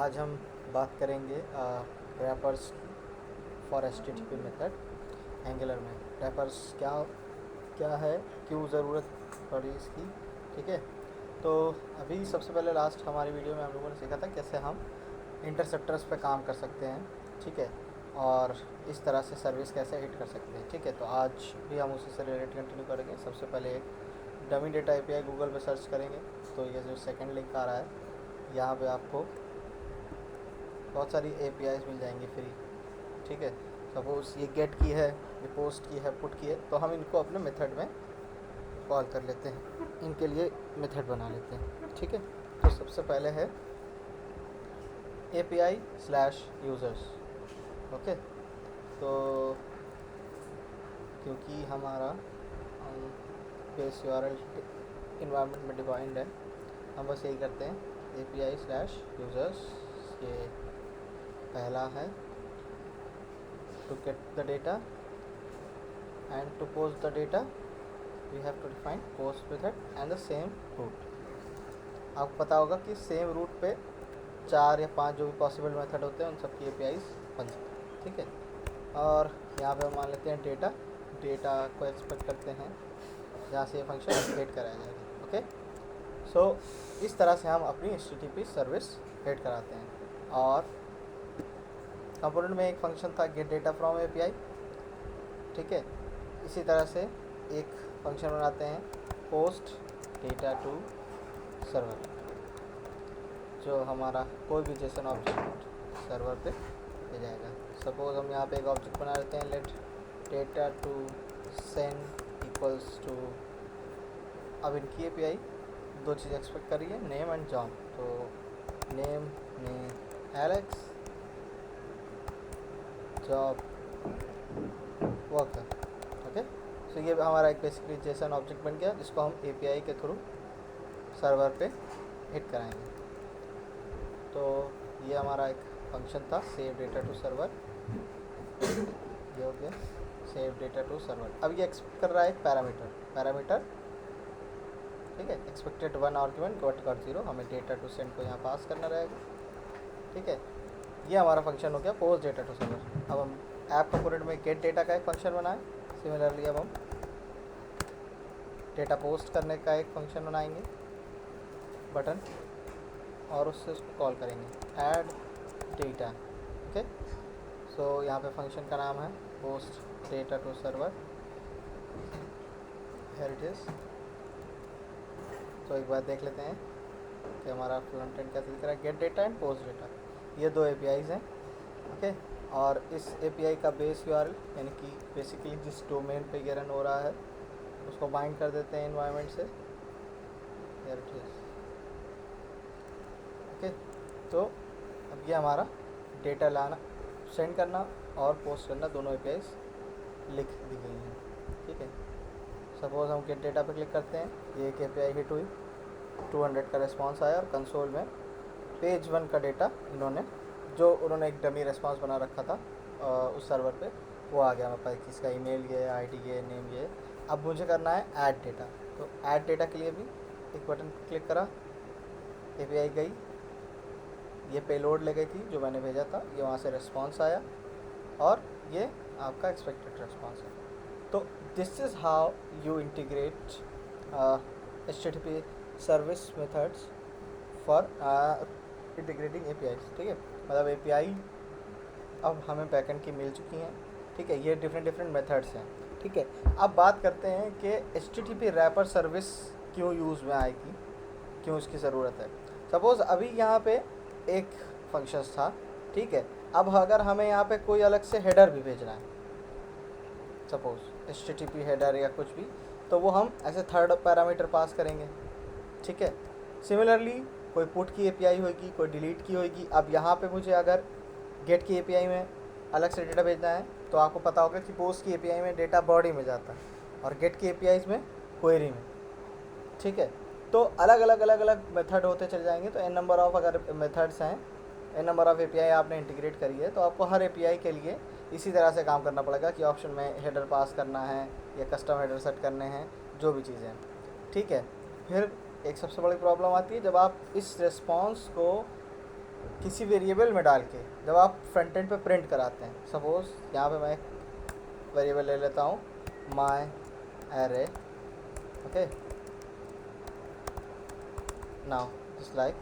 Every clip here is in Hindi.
आज हम बात करेंगे rappers for HTTP method angular में। रैपर्स क्या क्या है, क्यों ज़रूरत पड़ी इसकी, ठीक है। तो अभी सबसे पहले लास्ट हमारी वीडियो में हम लोगों ने सीखा था कैसे हम इंटरसेप्टर्स पे काम कर सकते हैं, ठीक है, और इस तरह से सर्विस कैसे हिट कर सकते हैं, ठीक है। तो आज भी हम उसी से रिलेटेड कंटिन्यू करेंगे। सबसे पहले एक डमी डेटा API गूगल पे सर्च करेंगे तो ये जो सेकंड लिंक आ रहा है यहाँ पे आपको बहुत सारी APIs मिल जाएंगी फ्री, ठीक है। सपोज़ ये गेट की है, ये पोस्ट की है, पुट की है, तो हम इनको अपने मेथड में कॉल कर लेते हैं, इनके लिए मेथड बना लेते हैं, ठीक है। तो सबसे पहले है API/users, ओके। तो क्योंकि हमारा बेस URL इन्वायरमेंट में डिफाइंड है, हम बस यही करते हैं API/users। ये पहला है to get the data and to post the data we have to define post method and the same route। आपको पता होगा कि सेम रूट पे 4 या 5 जो भी पॉसिबल मेथड होते हैं उन सब की APIs बन सकती है, ठीक है। और यहाँ पे हम मान लेते हैं डेटा को एक्सपेक्ट करते हैं जहाँ से ये फंक्शन एक्टिवेट कराया जाएगा, ओके। सो इस तरह से हम अपनी HTTP सर्विस हेड कराते हैं। और कंपोनेंट में एक फंक्शन था गेट डेटा फ्रॉम API, ठीक है। इसी तरह से एक फंक्शन बनाते हैं पोस्ट डेटा टू सर्वर, जो हमारा कोई भी जेसन ऑब्जेक्ट सर्वर पे ले जाएगा। सपोज हम यहाँ पे एक ऑब्जेक्ट बना लेते हैं, let data to send equals to. अब इनकी API दो चीज़ एक्सपेक्ट करी है, नेम एंड जॉन। तो नेम में Alex, job worker, okay. So ये हमारा एक बेसिकली जेसन ऑब्जेक्ट बन गया जिसको हम API के थ्रू सर्वर पे हिट कराएंगे। तो ये हमारा एक फंक्शन था सेव डेटा टू सर्वर, ये हो गया सेव डेटा टू सर्वर। अब ये एक्सपेक्ट कर रहा है एक पैरामीटर, ठीक है। एक्सपेक्टेड 1 आर्ग्यूमेंट गॉट 0, हमें डेटा टू सेंड को यहाँ पास करना रहेगा, ठीक है। ये हमारा फंक्शन हो गया पोस्ट डेटा टू सर्वर। अब हम ऐप कंपोनेंट में गेट डेटा का एक फंक्शन बनाएं। सिमिलरली अब हम डेटा पोस्ट करने का एक फंक्शन बनाएंगे बटन, और उससे उसको कॉल करेंगे ऐड डेटा, ओके। सो यहाँ पे फंक्शन का नाम है post data to server, here it is. तो एक बार देख लेते हैं कि हमारा फ्रंट एंड कैसे दिख रहा है। Gate data and post data, ये दो APIs हैं, ओके। और इस API का बेस URL यानी कि बेसिकली जिस डोमेन पे ये रन हो रहा है उसको बाइंड कर देते हैं इन्वायरमेंट से, हियर इट इज़, ओके। तो अब ये हमारा डेटा लाना, सेंड करना और पोस्ट करना दोनों APIs लिख दी गई हैं, ठीक है। सपोज़ हम गेट डेटा पे क्लिक करते हैं, ये एक API हिट हुई, 200 का रिस्पांस आया और कंसोल में पेज 1 का डेटा जो उन्होंने एक डमी रिस्पांस बना रखा था उस सर्वर पे, वो आ गया मेरे पास। किसका ईमेल ये, ID ये, नेम ये। अब मुझे करना है ऐड डेटा, तो ऐड डेटा के लिए भी एक बटन क्लिक करा, API गई, ये पेलोड ले गई थी जो मैंने भेजा था, ये वहाँ से रिस्पांस आया और ये आपका एक्सपेक्टेड रिस्पांस है। तो this is how you integrate HTTP service methods for integrating APIs, ठीक है। मतलब API अब हमें बैकएंड की मिल चुकी हैं, ठीक है। ये डिफरेंट मेथड्स हैं, ठीक है। अब बात करते हैं कि HTTP रैपर सर्विस क्यों यूज़ में आएगी, क्यों इसकी ज़रूरत है। सपोज़ अभी यहाँ पे एक फंक्शंस था, ठीक है। अब अगर हमें यहाँ पे कोई अलग से हेडर भी भेजना है, सपोज़ HTTP हेडर या कुछ भी, तो वो हम ऐसे थर्ड पैरामीटर पास करेंगे, ठीक है। सिमिलरली कोई पुट की API होगी, कोई डिलीट की होगी। अब यहाँ पे मुझे अगर गेट की API में अलग से डेटा भेजना है तो आपको पता होगा कि पोस्ट की API में डेटा बॉडी में जाता है और गेट की APIs में क्वेरी में, ठीक है। तो अलग अलग मेथड होते चले जाएंगे। तो n नंबर ऑफ अगर मेथड्स हैं, n नंबर ऑफ API आपने इंटीग्रेट करी है, तो आपको हर API के लिए इसी तरह से काम करना पड़ेगा कि ऑप्शन में हेडर पास करना है या कस्टम हेडर सेट करने हैं, जो भी चीज़ें, ठीक है। फिर एक सबसे बड़ी प्रॉब्लम आती है जब आप इस रिस्पॉन्स को किसी वेरिएबल में डाल के जब आप फ्रंट एंड पे प्रिंट कराते हैं, सपोज यहाँ पे मैं वेरिएबल ले लेता हूँ माई array, okay, now just like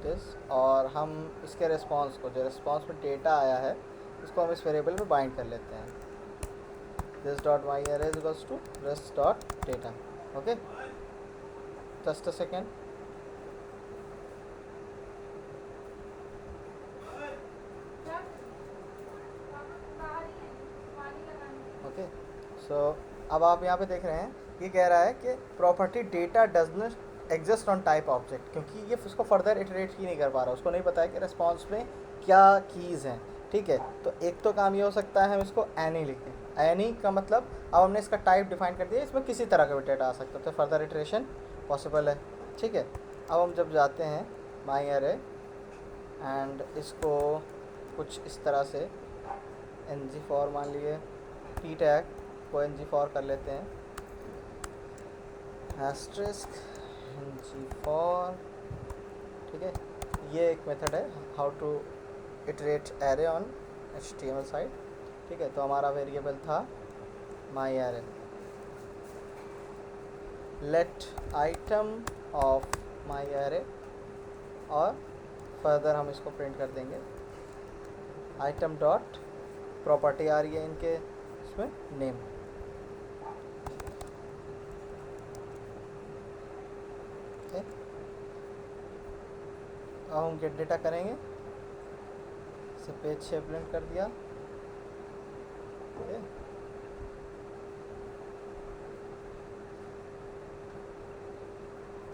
this, और हम इसके रिस्पॉन्स को, जो रिस्पॉन्स में डेटा आया है, इसको हम इस वेरिएबल में बाइंड कर लेते हैं, this dot my array is equals to this dot data, okay. Just a second, okay. So अब आप यहाँ पे देख रहे हैं, ये कह रहा है कि property data does not exist on type object, क्योंकि ये उसको फर्दर इटरेट ही नहीं कर पा रहा, उसको नहीं पता है कि रिस्पॉन्स में क्या कीज़ हैं, ठीक है। तो एक तो काम ये हो सकता है हम इसको एनी लिखें, एनी का मतलब अब हमने इसका टाइप डिफाइन कर दिया, इसमें किसी तरह का भी डेटा आ सकता है, तो फर्दर इटरेशन पॉसिबल है, ठीक है। अब हम जब जाते हैं माई एरे एंड इसको कुछ इस तरह से एन जी फॉर मान लिए, टी टैग को एन जी फॉर कर लेते हैं, एस्ट्रिस्क एन जी फॉर, ठीक है। ये एक मेथड है how to iterate array on HTML site, ठीक है। तो हमारा वेरिएबल था my array, let item of my array, और फर्दर हम इसको प्रिंट कर देंगे आइटम डॉट प्रॉपर्टी आ रही है इनके इसमें नेम, ओके। अब हम गेट डेटा करेंगे, इसे पेज से प्रिंट कर दिया, okay.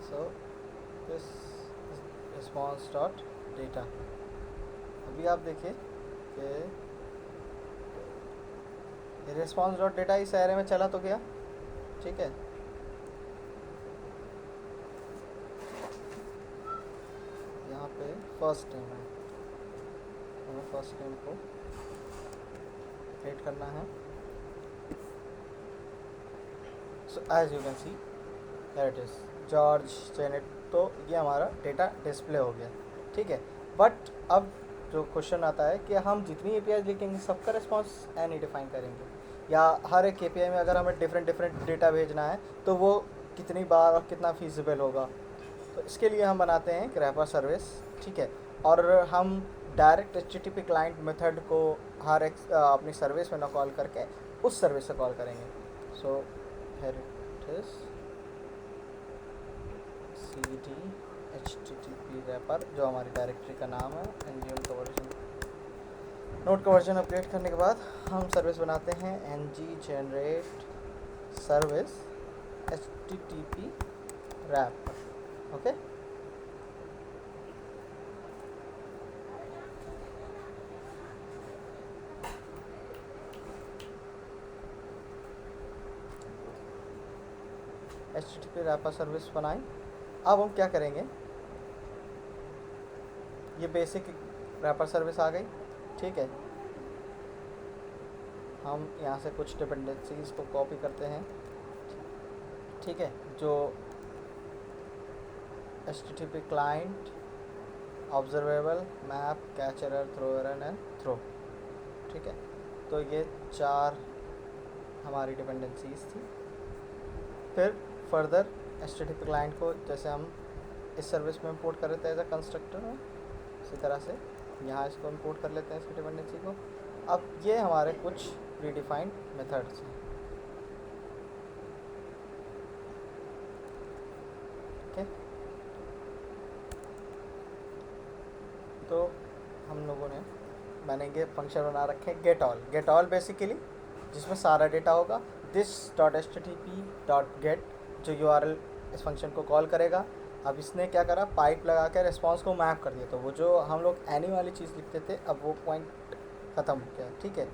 So this response dot data, अभी आप देखिए कि रिस्पॉन्स डॉट डेटा इस एरे में चला तो गया, ठीक है। यहाँ पे फर्स्ट नेम है, हमें फर्स्ट नेम को क्रिएट करना है, so as you can see that is George Janet, तो ये हमारा डेटा डिस्प्ले हो गया, ठीक है। बट अब जो क्वेश्चन आता है कि हम जितनी एपीआई लिखेंगे सबका रिस्पॉन्स एनी डिफाइन करेंगे, या हर एक एपीआई में अगर हमें डिफरेंट डिफरेंट डेटा भेजना है तो वो कितनी बार और कितना फीजिबल होगा, तो इसके लिए हम बनाते हैं एक रैपर सर्विस, ठीक है। और हम डायरेक्ट HTTP क्लाइंट मेथड को हर एक अपनी सर्विस में ना कॉल करके उस सर्विस से कॉल करेंगे, so here it is cd HTTP wrapper, जो हमारी डायरेक्टरी का नाम है, ngm का वर्जन, नोड का वर्जन अपडेट करने के बाद हम सर्विस बनाते हैं ng generate service HTTP wrapper, okay. HTTP wrapper service बनाई। अब हम क्या करेंगे, ये बेसिक रैपर सर्विस आ गई, ठीक है। हम यहाँ से कुछ डिपेंडेंसीज को कॉपी करते हैं, ठीक है, जो HTTP client observable map catcher thrower and throw, ठीक है। तो ये 4 हमारी डिपेंडेंसीज थी। फिर फर्दर HTTP क्लाइंट को जैसे हम इस सर्विस में इंपोर्ट कर लेते हैं एज अ कंस्ट्रक्टर में, इसी तरह से यहाँ इसको इंपोर्ट कर लेते हैं इसकी डिपेंडेंसी को। अब ये हमारे कुछ प्रीडिफाइंड मेथड्स हैं, ठीक है। तो हम लोगों ने मैंने ये फंक्शन बना रखे हैं गेट ऑल बेसिकली, जिसमें सारा डेटा होगा, this dot HTTP dot gate, जो URL इस फंक्शन को कॉल करेगा। अब इसने क्या करा, पाइप लगा के रिस्पॉन्स को मैप कर दिया, तो वो जो हम लोग एनी वाली चीज़ लिखते थे अब वो पॉइंट ख़त्म हो गया, ठीक है।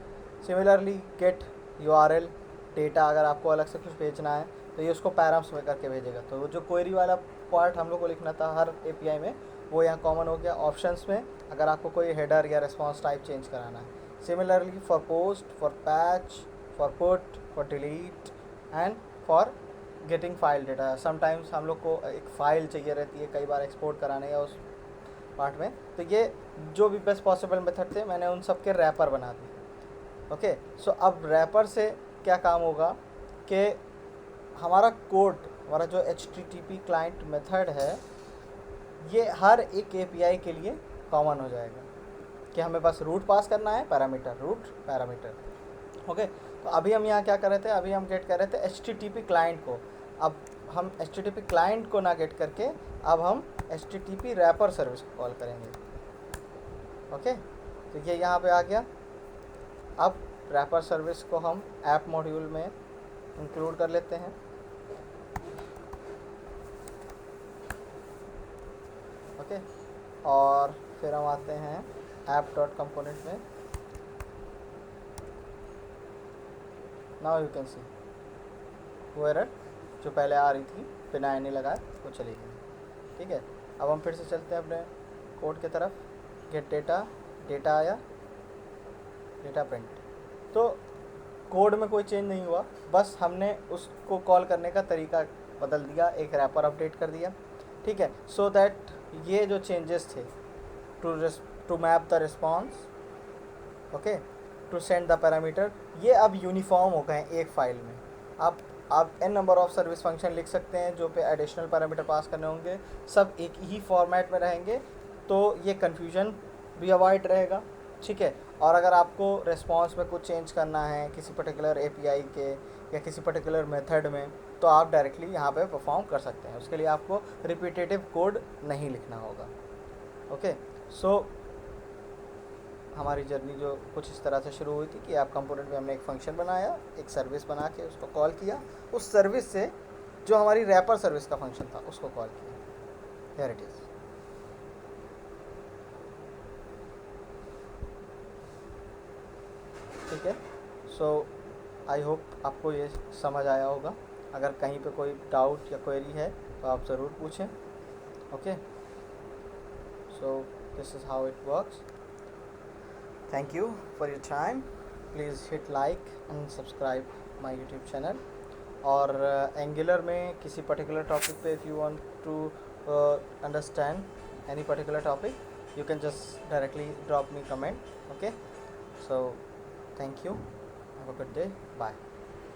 सिमिलरली गेट URL डेटा, अगर आपको अलग से कुछ भेजना है तो ये उसको पैराम्स में करके भेजेगा, तो वो जो क्वेरी वाला पार्ट हम लोग को लिखना था हर API में वो यहाँ कॉमन हो गया। ऑप्शंस में अगर आपको कोई हेडर या रिस्पॉन्स टाइप चेंज कराना है, similarly for post, for patch, for put, for delete and for getting file data. Sometimes हम लोग को एक फ़ाइल चाहिए रहती है कई बार एक्सपोर्ट कराने, या उस पार्ट में। तो ये जो भी बेस्ट पॉसिबल मेथड थे मैंने उन सब के रैपर बना दिए। ओके, सो अब रैपर से क्या काम होगा कि हमारा कोड, हमारा जो HTTP क्लाइंट मेथड है ये हर एक API के लिए कॉमन हो जाएगा कि हमें बस रूट पास करना है, पैरामीटर रूट पैरामीटर। ओके, तो अभी हम यहाँ क्या कर रहे थे, अभी हम गेट कर रहे थे HTTP क्लाइंट को। अब हम HTTP क्लाइंट को ना गेट करके अब हम HTTP रैपर सर्विस को कॉल करेंगे। ओके, तो ये यहाँ पे आ गया। अब रैपर सर्विस को हम ऐप मॉड्यूल में इंक्लूड कर लेते हैं। ओके, और फिर हम आते हैं ऐप डॉट कंपोनेंट में। नाउ यू कैन सी वो एरर जो पहले आ रही थी बिना एनी लगाए वो चली गई। ठीक है, अब हम फिर से चलते हैं अपने कोड की तरफ। गेट डेटा, डेटा आया, डेटा प्रिंट। तो कोड में कोई चेंज नहीं हुआ, बस हमने उसको कॉल करने का तरीका बदल दिया, एक रैपर अपडेट कर दिया। ठीक है, सो दैट ये जो चेंजेस थे to map the response, okay, to send the parameter, ये अब यूनिफॉर्म हो गए एक फाइल में। आप n number of service function लिख सकते हैं जो पे एडिशनल पैरामीटर पास करने होंगे, सब एक ही फॉर्मेट में रहेंगे, तो ये कन्फ्यूजन भी अवॉइड रहेगा। ठीक है, और अगर आपको रिस्पॉन्स में कुछ चेंज करना है किसी पर्टिकुलर API के या किसी पर्टिकुलर मेथड में, तो आप डायरेक्टली यहाँ पे परफॉर्म कर सकते हैं। उसके लिए आपको रिपीटेटिव कोड नहीं लिखना होगा। ओके, सो हमारी जर्नी जो कुछ इस तरह से शुरू हुई थी कि आप कंपोनेंट में हमने एक फंक्शन बनाया, एक सर्विस बना के उसको कॉल किया, उस सर्विस से जो हमारी रैपर सर्विस का फंक्शन था उसको कॉल किया। Here it is. ठीक है, सो आई होप आपको ये समझ आया होगा। अगर कहीं पे कोई डाउट या क्वेरी है तो आप ज़रूर पूछें। Okay, so this is how it works. Thank you for your time. Please hit like and subscribe my YouTube channel. और Angular में किसी particular topic पे if you want to understand any particular topic, you can just directly drop me comment. Okay, so thank you. Have a good day. Bye.